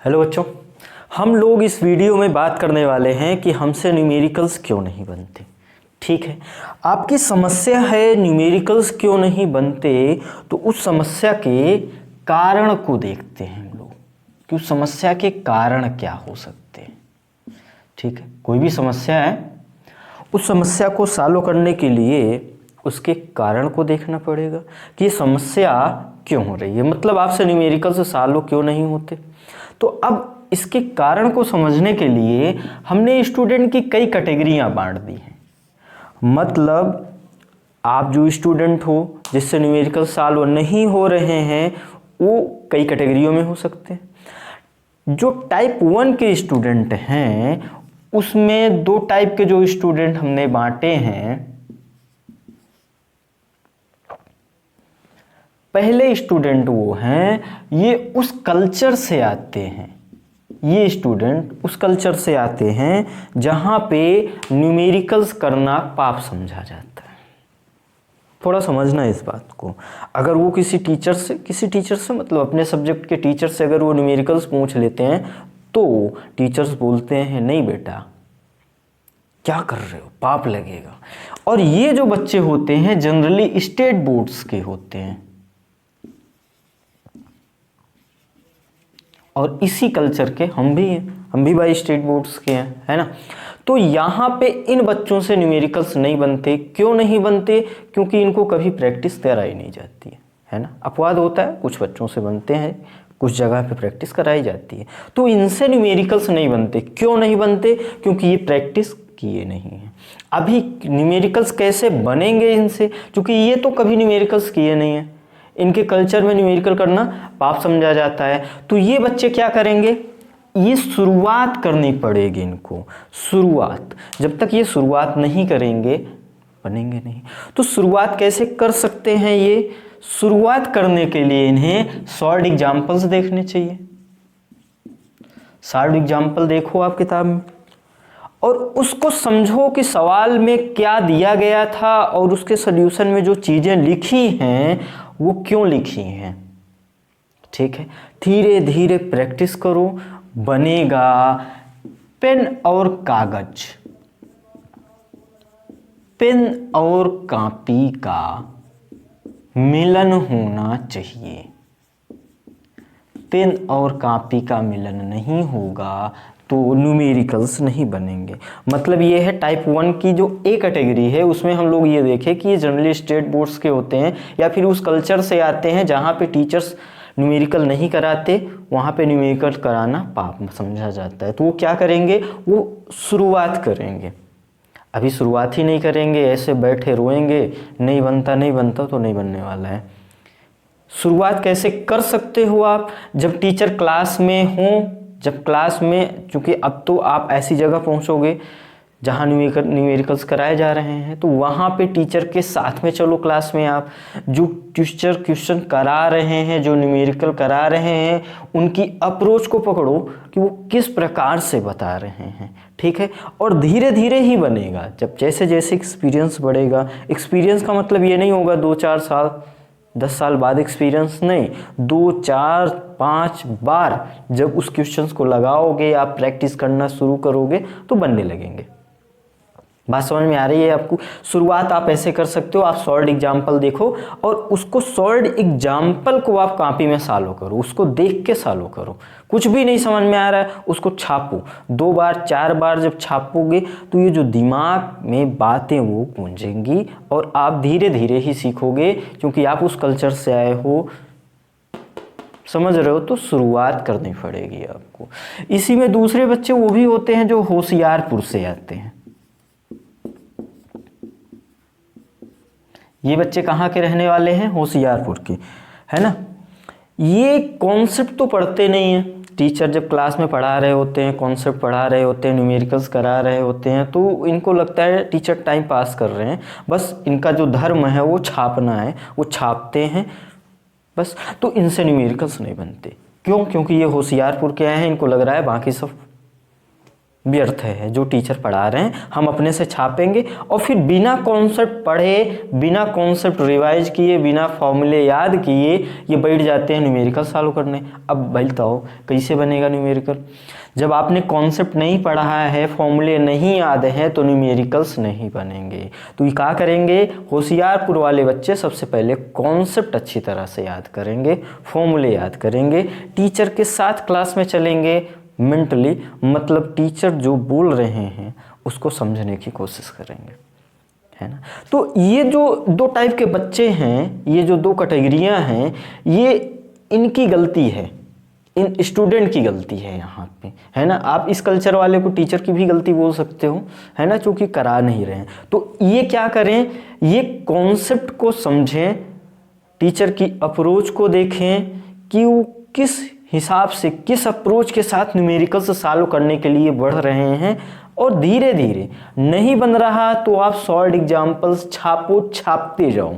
Hello बच्चों, हम लोग इस वीडियो में बात करने वाले हैं कि हमसे न्यूमेरिकल्स क्यों नहीं बनते। ठीक है, आपकी समस्या है न्यूमेरिकल्स क्यों नहीं बनते, तो उस समस्या के कारण को देखते हैं हम लोग कि उस समस्या के कारण क्या हो सकते हैं। ठीक है, कोई भी समस्या है, उस समस्या को सॉल्व करने के लिए उसके कारण को देखना पड़ेगा कि ये समस्या क्यों हो रही है, मतलब आपसे न्यूमेरिकल्स सॉल्व क्यों नहीं होते। तो अब इसके कारण को समझने के लिए हमने स्टूडेंट की कई कैटेगरियां बांट दी हैं। मतलब आप जो स्टूडेंट हो जिससे न्यूमेरिकल सॉल्व नहीं हो रहे हैं वो कई कैटेगरियों में हो सकते हैं। जो टाइप 1 के स्टूडेंट हैं उसमें दो टाइप के जो स्टूडेंट हमने बांटे हैं। पहले स्टूडेंट वो हैं, ये उस कल्चर से आते हैं, ये स्टूडेंट उस कल्चर से आते हैं जहां पे न्यूमेरिकल्स करना पाप समझा जाता है। थोड़ा समझना इस बात को। अगर वो किसी टीचर से मतलब अपने सब्जेक्ट के टीचर से अगर वो न्यूमेरिकल्स पूछ लेते हैं तो टीचर्स बोलते हैं नहीं बेटा क्या कर रहे हो, पाप लगेगा। और ये जो बच्चे होते हैं जनरली स्टेट बोर्ड्स के होते हैं और इसी कल्चर के हम भी हैं, हम भी बाई स्टेट बोर्ड्स के हैं, है ना। तो यहाँ पे इन बच्चों से न्यूमेरिकल्स नहीं बनते। क्यों नहीं बनते? क्योंकि इनको कभी प्रैक्टिस कराई नहीं जाती है ना। अपवाद होता है, कुछ बच्चों से बनते हैं, कुछ जगह पे प्रैक्टिस कराई जाती है, तो इनसे न्यूमेरिकल्स नहीं बनते। क्यों नहीं बनते? क्योंकि ये प्रैक्टिस किए नहीं हैं। अभी न्यूमेरिकल्स कैसे बनेंगे इनसे, क्योंकि ये तो कभी न्यूमेरिकल्स किए नहीं हैं, इनके कल्चर में न्यूमेरिकल करना पाप समझा जाता है। तो ये बच्चे क्या करेंगे, ये शुरुआत करनी पड़ेगी इनको। शुरुआत जब तक ये शुरुआत नहीं करेंगे बनेंगे नहीं। तो शुरुआत कैसे कर सकते हैं? ये शुरुआत करने के लिए इन्हें शॉर्ट एग्जाम्पल्स देखने चाहिए। शॉर्ट एग्जाम्पल देखो आप किताब में और उसको समझो कि सवाल में क्या दिया गया था और उसके सॉल्यूशन में जो चीजें लिखी हैं वो क्यों लिखी हैं। ठीक है, धीरे धीरे प्रैक्टिस करो, बनेगा। पेन और कागज, पेन और कॉपी का मिलन होना चाहिए। पेन और कॉपी का मिलन नहीं होगा तो न्यूमेरिकल्स नहीं बनेंगे। मतलब ये है टाइप 1 की जो ए कैटेगरी है, उसमें हम लोग ये देखें कि ये जनरली स्टेट बोर्ड्स के होते हैं या फिर उस कल्चर से आते हैं जहाँ पे टीचर्स न्यूमेरिकल नहीं कराते, वहाँ पे न्यूमेरिकल कराना पाप समझा जाता है। तो वो क्या करेंगे, वो शुरुआत करेंगे। अभी शुरुआत ही नहीं करेंगे, ऐसे बैठे रोएंगे नहीं बनता तो नहीं बनने वाला है। शुरुआत कैसे कर सकते हो आप? जब टीचर क्लास में हो, जब क्लास में, चूंकि अब तो आप ऐसी जगह पहुंचोगे जहां न्यूमेरिकल्स कराए जा रहे हैं, तो वहां पे टीचर के साथ में चलो क्लास में। आप जो टीचर क्वेश्चन करा रहे हैं, जो न्यूमेरिकल करा रहे हैं, उनकी अप्रोच को पकड़ो कि वो किस प्रकार से बता रहे हैं। ठीक है, और धीरे धीरे ही बनेगा। जब जैसे जैसे एक्सपीरियंस बढ़ेगा, एक्सपीरियंस का मतलब ये नहीं होगा 2-4 साल 10 साल बाद एक्सपीरियंस, नहीं, 2-4-5 बार जब उस क्वेश्चंस को लगाओगे, आप प्रैक्टिस करना शुरू करोगे तो बनने लगेंगे। बात समझ में आ रही है आपको? शुरुआत आप ऐसे कर सकते हो, आप सॉल्व एग्जाम्पल देखो और उसको सॉल्व एग्जाम्पल को आप कॉपी में सॉल्व करो, उसको देख के सॉल्व करो। कुछ भी नहीं समझ में आ रहा है उसको छापो, 2 बार 4 बार जब छापोगे तो ये जो दिमाग में बातें वो गूंजेंगी और आप धीरे धीरे ही सीखोगे, क्योंकि आप उस कल्चर से आए हो, समझ रहे हो। तो शुरुआत करनी पड़ेगी आपको। इसी में दूसरे बच्चे वो भी होते हैं जो होशियारपुर से आते हैं। ये बच्चे कहाँ के रहने वाले हैं? होशियारपुर के, है ना। ये कॉन्सेप्ट तो पढ़ते नहीं हैं। टीचर जब क्लास में पढ़ा रहे होते हैं, कॉन्सेप्ट पढ़ा रहे होते हैं, न्यूमेरिकल्स करा रहे होते हैं, तो इनको लगता है टीचर टाइम पास कर रहे हैं, बस इनका जो धर्म है वो छापना है, वो छापते हैं बस। तो इनसे न्यूमेरिकल्स नहीं बनते। क्यों? क्योंकि ये होशियारपुर के आए हैं, इनको लग रहा है बाकी सब व्यर्थ है। जो टीचर पढ़ा रहे हैं हम अपने से छापेंगे और फिर बिना कॉन्सेप्ट पढ़े, बिना कॉन्सेप्ट रिवाइज किए, बिना फॉर्मूले याद किए ये बैठ जाते हैं न्यूमेरिकल सॉल्व करने। अब बताओ कैसे बनेगा न्यूमेरिकल? जब आपने कॉन्सेप्ट नहीं पढ़ा है, फॉर्मूले नहीं याद हैं, तो न्यूमेरिकल्स नहीं बनेंगे। तो ये क्या करेंगे? होशियारपुर वाले बच्चे सबसे पहले कॉन्सेप्ट अच्छी तरह से याद करेंगे, फॉर्मूले याद करेंगे, टीचर के साथ क्लास में चलेंगे मेंटली, मतलब टीचर जो बोल रहे हैं उसको समझने की कोशिश करेंगे, है ना। तो ये जो दो टाइप के बच्चे हैं, ये जो दो कैटेगरियां हैं, ये इनकी गलती है, इन स्टूडेंट की गलती है यहाँ पे, है ना। आप इस कल्चर वाले को टीचर की भी गलती बोल सकते हो, है ना, क्योंकि करा नहीं रहे हैं। तो ये क्या करें? ये कॉन्सेप्ट को समझें, टीचर की अप्रोच को देखें कि वो किस हिसाब से, किस अप्रोच के साथ न्यूमेरिकल्स सॉल्व करने के लिए बढ़ रहे हैं, और धीरे धीरे नहीं बन रहा तो आप सॉल्व एग्जाम्पल्स छापते जाओ,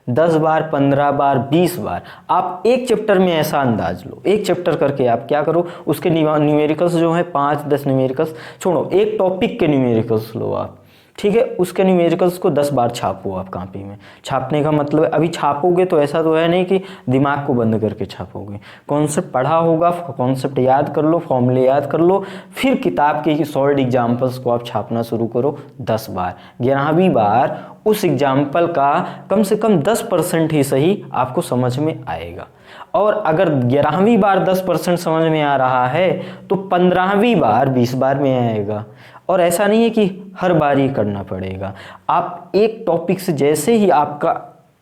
10 बार, 15 बार, 20 बार। आप एक चैप्टर में ऐसा अंदाज लो, एक चैप्टर करके आप क्या करो, उसके न्यूमेरिकल्स जो है 5-10 न्यूमेरिकल्स छोड़ो, एक टॉपिक के न्यूमेरिकल्स लो आप, ठीक है। उसके न्यूमेरिकल्स को 10 बार छापो आप कॉपी में। छापने का मतलब अभी छापोगे तो ऐसा तो है नहीं कि दिमाग को बंद करके छापोगे। कॉन्सेप्ट पढ़ा होगा, कॉन्सेप्ट याद कर लो, फॉर्मूले याद कर लो, फिर किताब के सॉल्व एग्जाम्पल्स को आप छापना शुरू करो 10 बार। 11वीं बार उस एग्जाम्पल का कम से कम 10% ही सही आपको समझ में आएगा। और अगर 11वीं बार 10% समझ में आ रहा है तो 15वीं बार 20 बार में आएगा। और ऐसा नहीं है कि हर बार ही करना पड़ेगा। आप एक टॉपिक से जैसे ही आपका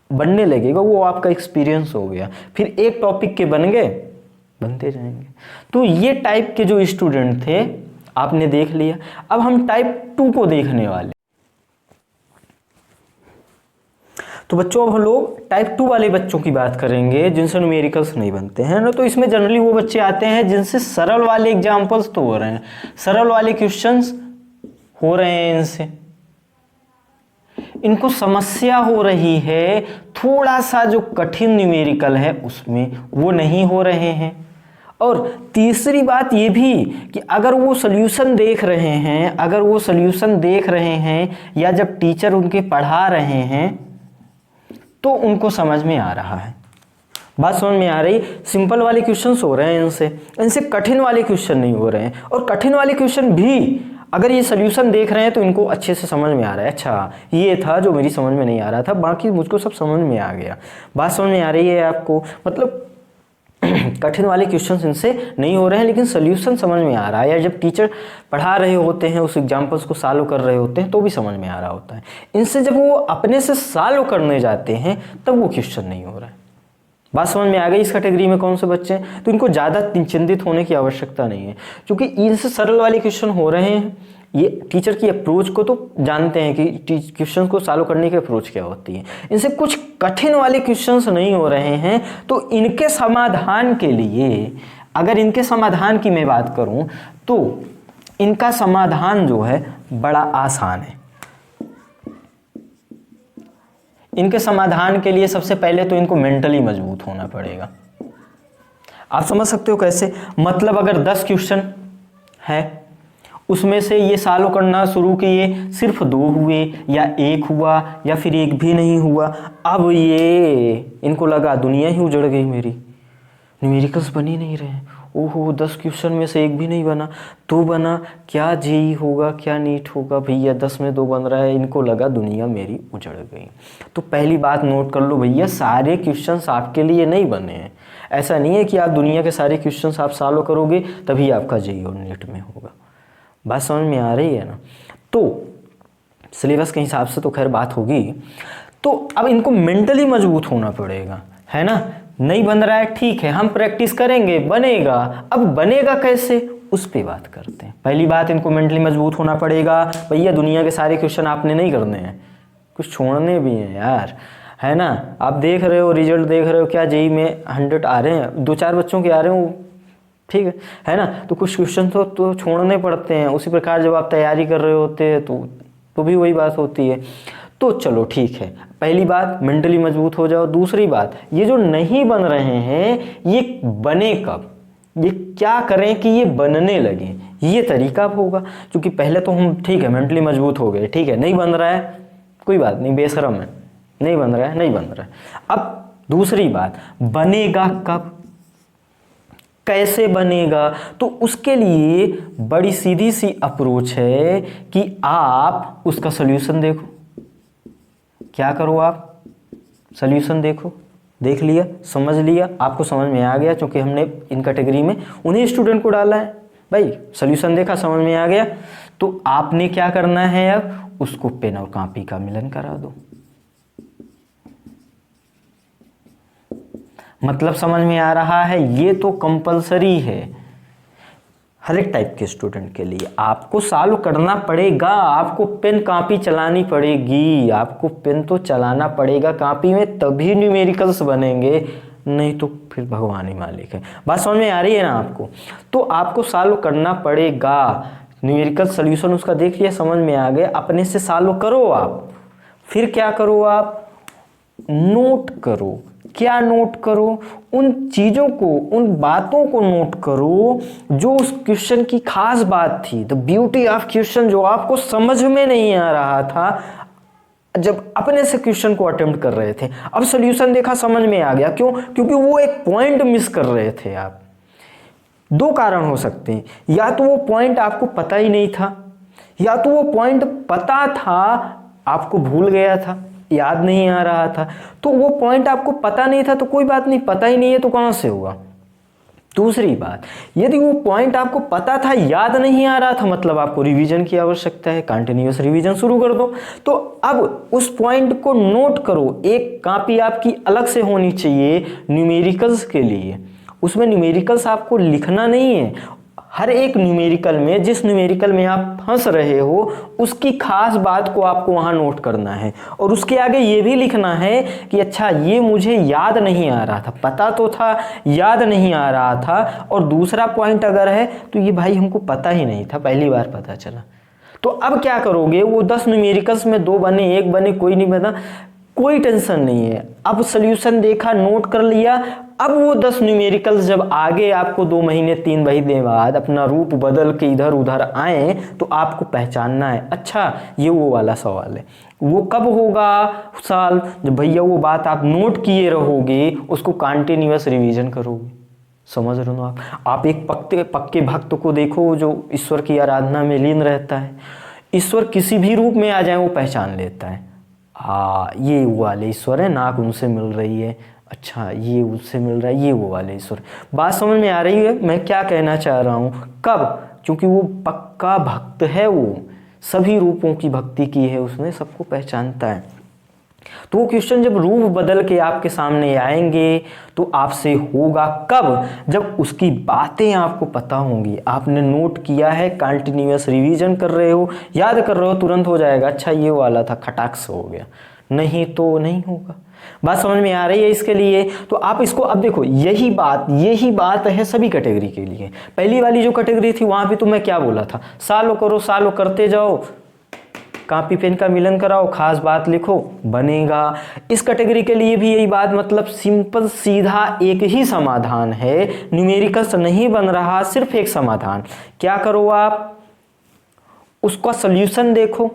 बनने लगेगा, वो आपका एक्सपीरियंस हो गया, फिर एक टॉपिक के बन गए, बनते जाएंगे। तो ये टाइप के जो स्टूडेंट थे आपने देख लिया। अब हम टाइप 2 को देखने वाले। तो बच्चों अब हम लोग टाइप 2 वाले बच्चों की बात करेंगे जिनसे न्यूमेरिकल्स नहीं बनते हैं ना। तो इसमें जनरली वो बच्चे आते हैं जिनसे सरल वाले एग्जाम्पल्स तो हो रहे हैं, सरल वाले क्वेश्चंस हो रहे हैं, इनसे इनको समस्या हो रही है, थोड़ा सा जो कठिन न्यूमेरिकल है उसमें वो नहीं हो रहे हैं। और तीसरी बात ये भी कि अगर वो सॉल्यूशन देख रहे हैं, अगर वो सॉल्यूशन देख रहे हैं या जब टीचर उनके पढ़ा रहे हैं तो उनको समझ में आ रहा है, बात समझ में आ रही। सिंपल वाले क्वेश्चंस हो रहे हैं इनसे कठिन वाले क्वेश्चन नहीं हो रहे हैं। और कठिन वाले क्वेश्चन भी अगर ये सोल्यूशन देख रहे हैं तो इनको अच्छे से समझ में आ रहा है, अच्छा ये था जो मेरी समझ में नहीं आ रहा था, बाकी मुझको सब समझ में आ गया। बात समझ में आ रही है आपको? मतलब कठिन वाले क्वेश्चंस इनसे नहीं हो रहे हैं लेकिन सोल्यूशन समझ में आ रहा है, या जब टीचर पढ़ा रहे होते हैं उस एग्जाम्पल्स को सॉल्व कर रहे होते हैं तो भी समझ में आ रहा होता है। इनसे जब वो अपने से सॉल्व करने जाते हैं तब वो क्वेश्चन नहीं हो रहा है। बात समझ में आ गई? इस कैटेगरी में कौन से बच्चे हैं? तो इनको ज़्यादा चिंतित होने की आवश्यकता नहीं है, क्योंकि इनसे सरल वाले क्वेश्चन हो रहे हैं। ये टीचर की अप्रोच को तो जानते हैं कि क्वेश्चन को सॉल्व करने की अप्रोच क्या होती है। इनसे कुछ कठिन वाले क्वेश्चंस नहीं हो रहे हैं, तो इनके समाधान के लिए, अगर इनके समाधान की मैं बात करूं तो इनका समाधान जो है बड़ा आसान है। इनके समाधान के लिए सबसे पहले तो इनको मेंटली मजबूत होना पड़ेगा। आप समझ सकते हो कैसे? मतलब अगर 10 क्वेश्चन है उसमें से ये सॉल्व करना शुरू किए, सिर्फ 2 हुए या 1 हुआ या फिर 1 भी नहीं हुआ, अब ये इनको लगा दुनिया ही उजड़ गई मेरी, न्यूमेरिकल्स बन ही नहीं रहे हैं। ओहो 10 क्वेश्चन में से 1 भी नहीं बना, 2 बना, क्या जेई होगा, क्या नीट होगा भैया, 10 में 2 बन रहा है। इनको लगा दुनिया मेरी उजड़ गई। तो पहली बात नोट कर लो भैया, सारे क्वेश्चंस आपके लिए नहीं बने हैं। ऐसा नहीं है कि आप दुनिया के सारे क्वेश्चंस आप सॉल्व करोगे तभी आपका जेई और नीट में होगा। बात समझ में आ रही है ना? तो सिलेबस के हिसाब से तो खैर बात होगी। तो अब इनको मेंटली मजबूत होना पड़ेगा, है ना। नहीं बन रहा है, ठीक है, हम प्रैक्टिस करेंगे, बनेगा। अब बनेगा कैसे, उस पे बात करते हैं। पहली बात, इनको मेंटली मजबूत होना पड़ेगा। भैया दुनिया के सारे क्वेश्चन आपने नहीं करने हैं, कुछ छोड़ने भी हैं यार, है ना। आप देख रहे हो, रिजल्ट देख रहे हो, क्या जेई में 100 आ रहे हैं, 2-4 बच्चों के आ रहे हो, ठीक है ना। तो कुछ क्वेश्चन तो छोड़ने पड़ते हैं। उसी प्रकार जब आप तैयारी कर रहे होते हैं तो भी वही बात होती है। तो चलो ठीक है, पहली बात मेंटली मजबूत हो जाओ। दूसरी बात, ये जो नहीं बन रहे हैं ये बने कब, ये क्या करें कि ये बनने लगे, ये तरीका होगा। क्योंकि पहले तो हम ठीक है मेंटली मजबूत हो गए, ठीक है नहीं बन रहा है कोई बात नहीं, बेशरम है, नहीं बन रहा है नहीं बन रहा है। अब दूसरी बात, बनेगा कब, कैसे बनेगा? तो उसके लिए बड़ी सीधी सी अप्रोच है कि आप उसका सॉल्यूशन देखो। क्या करो आप, सॉल्यूशन देखो, देख लिया, समझ लिया, आपको समझ में आ गया, क्योंकि हमने इन कैटेगरी में उन्हीं स्टूडेंट को डाला है भाई। सॉल्यूशन देखा, समझ में आ गया, तो आपने क्या करना है, अब उसको पेन और कॉपी का मिलन करा दो। मतलब समझ में आ रहा है, ये तो कंपलसरी है हर एक टाइप के स्टूडेंट के लिए। आपको सॉल्व करना पड़ेगा, आपको पेन कॉपी चलानी पड़ेगी, आपको पेन तो चलाना पड़ेगा कॉपी में, तभी न्यूमेरिकल्स बनेंगे, नहीं तो फिर भगवान ही मालिक है। बात समझ में आ रही है ना आपको? तो आपको सॉल्व करना पड़ेगा, न्यूमेरिकल सॉल्यूशन उसका देख लिया, समझ में आ गया, अपने से सॉल्व करो आप। फिर क्या करो आप, नोट करो। क्या नोट करो? उन चीज़ों को, उन बातों को नोट करो जो उस क्वेश्चन की खास बात थी, द ब्यूटी ऑफ क्वेश्चन, जो आपको समझ में नहीं आ रहा था जब अपने से क्वेश्चन को अटेम्प्ट कर रहे थे। अब सॉल्यूशन देखा, समझ में आ गया, क्यों? क्योंकि वो एक पॉइंट मिस कर रहे थे आप। दो कारण हो सकते हैं, या तो वो पॉइंट आपको पता ही नहीं था, या तो वो पॉइंट पता था आपको भूल गया था, याद नहीं आ रहा था। तो वो पॉइंट आपको पता नहीं था तो कोई बात नहीं, पता ही नहीं है तो कहां से होगा। दूसरी बात, यदि वो पॉइंट आपको पता था, याद नहीं आ रहा था, मतलब आपको रिवीजन की आवश्यकता है, कंटिन्यूअस रिवीजन शुरू कर दो। तो अब उस पॉइंट को नोट करो, एक कॉपी आपकी अलग से होनी चाहिए न्यूमेरिकल्स के लिए। उसमें न्यूमेरिकल्स आपको लिखना नहीं है, हर एक न्यूमेरिकल में, जिस न्यूमेरिकल में आप फंस रहे हो उसकी खास बात को आपको वहां नोट करना है, और उसके आगे ये भी लिखना है कि अच्छा ये मुझे याद नहीं आ रहा था, पता तो था याद नहीं आ रहा था। और दूसरा पॉइंट अगर है तो ये भाई हमको पता ही नहीं था, पहली बार पता चला। तो अब क्या करोगे, वो 10 न्यूमेरिकल्स में 2 बने 1 बने कोई नहीं बना, कोई टेंशन नहीं है। अब सॉल्यूशन देखा, नोट कर लिया, अब वो 10 न्यूमेरिकल्स जब आगे आपको 2 महीने 3 महीने बाद अपना रूप बदल के इधर उधर आए तो आपको पहचानना है, अच्छा ये वो वाला सवाल है। वो कब होगा सवाल, जब भैया वो बात आप नोट किए रहोगे, उसको कंटिन्यूअस रिवीजन करोगे। समझ रहे हो आप एक पक्के भक्त को देखो जो ईश्वर की आराधना में लीन रहता है, ईश्वर किसी भी रूप में आ जाए वो पहचान लेता है, हाँ ये वो वाले ईश्वर है, नाक उनसे मिल रही है, अच्छा ये उससे मिल रहा है, ये वो वाले ईश्वर। बात समझ में आ रही है मैं क्या कहना चाह रहा हूँ? कब? क्योंकि वो पक्का भक्त है, वो सभी रूपों की भक्ति की है उसने, सबको पहचानता है। तो वो क्वेश्चन जब रूप बदल के आपके सामने आएंगे तो आपसे होगा कब? जब उसकी बातें आपको पता होंगी, आपने नोट किया है, कंटिन्यूअस रिवीजन कर रहे हो, याद कर रहे हो, तुरंत हो जाएगा, अच्छा ये वाला था, खटाक से हो गया, नहीं तो नहीं होगा। बात समझ में आ रही है इसके लिए? तो आप इसको अब देखो, यही बात है सभी कैटेगरी के लिए। पहली वाली जो कैटेगरी थी वहां भी तो मैं क्या बोला था, सालों करो, सालों करते जाओ, कॉपी पेन का मिलन कराओ, खास बात लिखो, बनेगा। इस कैटेगरी के लिए भी यही बात, मतलब सिंपल सीधा एक ही समाधान है, न्यूमेरिकल्स नहीं बन रहा, सिर्फ एक समाधान। क्या करो आप, उसका सॉल्यूशन देखो,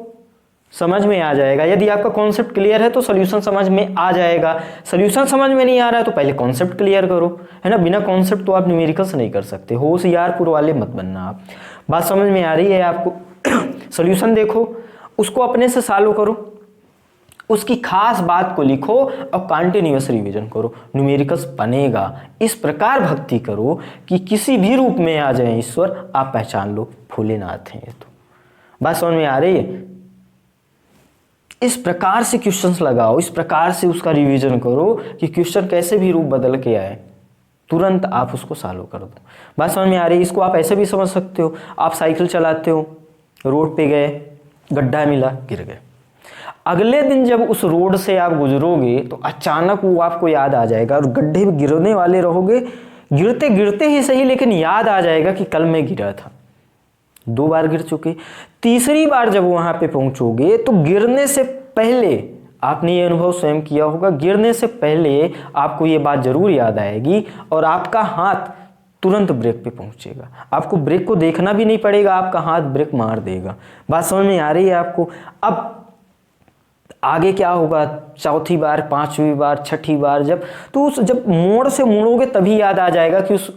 समझ में आ जाएगा। यदि आपका कॉन्सेप्ट क्लियर है तो सॉल्यूशन समझ में आ जाएगा, सॉल्यूशन समझ में नहीं आ रहा है तो पहले कॉन्सेप्ट क्लियर करो, है ना। बिना कॉन्सेप्ट तो आप न्यूमेरिकल्स नहीं कर सकते, होशियारपुर वाले मत बनना आप। बात समझ में आ रही है आपको? सॉल्यूशन देखो, उसको अपने से सॉल्व करो, उसकी खास बात को लिखो और कंटिन्यूअस रिवीजन करो, न्यूमेरिकल्स बनेगा। इस प्रकार भक्ति करो कि किसी भी रूप में आ जाए ईश्वर, आप पहचान लो भोलेनाथ हैं ये। तो बात समझ में आ रही है? इस प्रकार से क्वेश्चंस लगाओ, इस प्रकार से उसका रिवीजन करो कि क्वेश्चन कैसे भी रूप बदल के आए, तुरंत आप उसको सॉल्व कर दो। बात समझ में आ रही है? इसको आप ऐसे भी समझ सकते हो, आप साइकिल चलाते हो, रोड पे गए, गड्ढा मिला, गिर गए। अगले दिन जब उस रोड से आप गुजरोगे तो अचानक वो आपको याद आ जाएगा और गड्ढे में गिरने वाले रहोगे, गिरते गिरते ही सही, लेकिन याद आ जाएगा कि कल मैं गिरा था। 2 बार गिर चुके, तीसरी बार जब वहां पे पहुंचोगे तो गिरने से पहले, आपने ये अनुभव स्वयं किया होगा, गिरने से पहले आपको ये बात जरूर याद आएगी और आपका हाथ तुरंत ब्रेक पे पहुंचेगा। आपको ब्रेक को देखना भी नहीं पड़ेगा, आपका हाथ ब्रेक मार देगा। बात समझ में आ रही है आपको? अब आगे क्या होगा, चौथी बार, पांचवी बार, छठी बार जब मोड़ से मुड़ोगे तभी याद आ जाएगा कि उस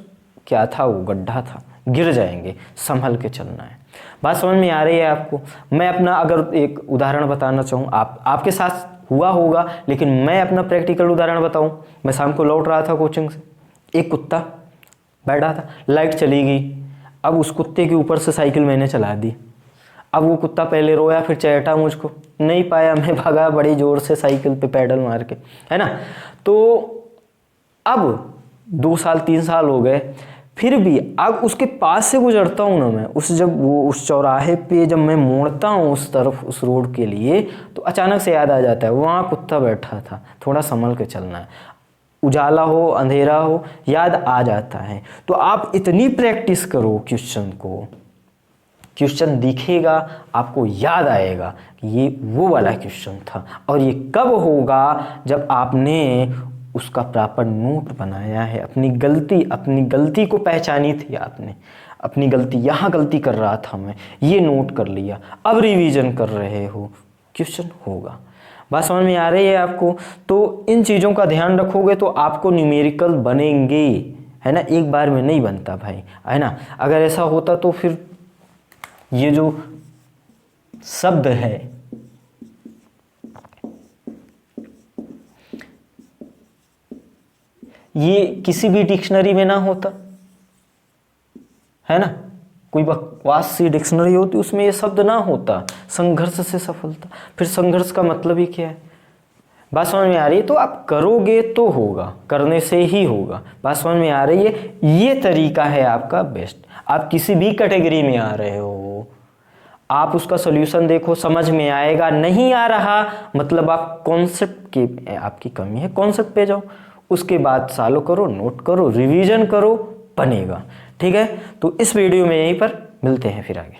क्या था, वो गड्ढा था, गिर जाएंगे, संभल के चलना है। बात समझ में आ रही है आपको? मैं अपना अगर एक उदाहरण बताना चाहूँ, आपके साथ हुआ होगा, लेकिन मैं अपना प्रैक्टिकल उदाहरण बताऊँ। मैं शाम को लौट रहा था कोचिंग से, एक कुत्ता बैठा था, लाइट चली गई। अब उस कुत्ते के ऊपर से साइकिल मैंने चला दी। अब वो कुत्ता पहले रोया, फिर चैटा, मुझको नहीं पाया, मैं भागा बड़ी ज़ोर से साइकिल पे पैडल मार के, है ना। तो अब 2 साल 3 साल हो गए, फिर भी अब उसके पास से गुजरता हूँ ना मैं, उस चौराहे पे जब मैं मोड़ता हूँ उस तरफ, उस रोड के लिए, तो अचानक से याद आ जाता है वहाँ कुत्ता बैठा था, थोड़ा संभल के चलना है। उजाला हो अंधेरा हो, याद आ जाता है। तो आप इतनी प्रैक्टिस करो क्वेश्चन दिखेगा, आपको याद आएगा कि ये वो वाला क्वेश्चन था। और ये कब होगा, जब आपने उसका प्रॉपर नोट बनाया है, अपनी गलती को पहचानी थी आपने, अपनी गलती, यहाँ गलती कर रहा था मैं, ये नोट कर लिया, अब रिवीजन कर रहे हो, क्वेश्चन होगा। बात समझ में आ रही है आपको? तो इन चीज़ों का ध्यान रखोगे तो आपको न्यूमेरिकल बनेंगे, है ना। एक बार में नहीं बनता भाई, है ना। अगर ऐसा होता तो फिर ये जो शब्द है, ये किसी भी डिक्शनरी में ना होता, है ना। कोई बकवास सी डिक्शनरी होती, उसमें ये शब्द ना होता, संघर्ष से सफलता। फिर संघर्ष का मतलब ही क्या है? बात समझ में आ रही है? तो आप करोगे तो होगा, करने से ही होगा। बात समझ में आ रही है? ये तरीका है आपका बेस्ट। आप किसी भी कैटेगरी में आ रहे हो, आप उसका सॉल्यूशन देखो, समझ में आएगा। नहीं आ रहा मतलब आप कॉन्सेप्ट की आपकी कमी है, कॉन्सेप्ट पे जाओ, उसके बाद फॉलो करो, नोट करो, रिवीजन करो, बनेगा। ठीक है, तो इस वीडियो में यहीं पर मिलते हैं फिर आगे।